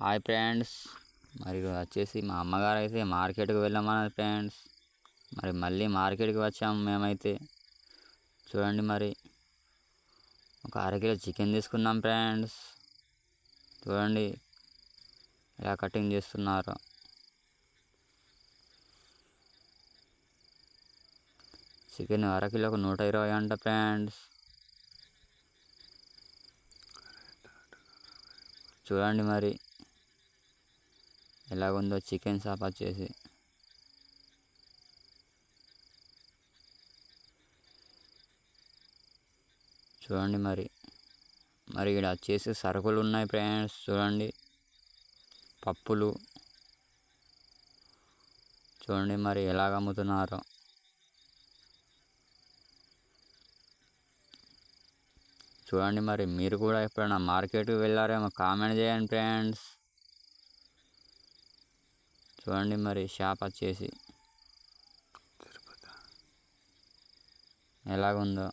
Hi friends, మరి వచ్చేసి మా అమ్మగారు అయితే మార్కెట్కి వెళ్ళమన్నారు ఫ్రెండ్స్. మరి మళ్ళీ మార్కెట్కి వచ్చాము మేమైతే. చూడండి, మరి ఒక అరకిలో చికెన్ తీసుకున్నాం ఫ్రెండ్స్. చూడండి ఎలా కటింగ్ చేస్తున్నారు. చికెన్ అరకిలోకి 120 అంట ఫ్రెండ్స్. చూడండి మరి ఎలాగుందో చికెన్ షాప్ వచ్చేసి. చూడండి మరి ఇక్కడ వచ్చేసి సరుకులు ఉన్నాయి ఫ్రెండ్స్. చూడండి, పప్పులు. చూడండి మరి ఎలాగ అమ్ముతున్నారో. చూడండి మరి మీరు కూడా ఎప్పుడైనా మార్కెట్కి వెళ్ళారేమో కామెంట్ చేయండి ఫ్రెండ్స్. చూడండి మరి షాప్ వచ్చేసి ఎలాగుందో.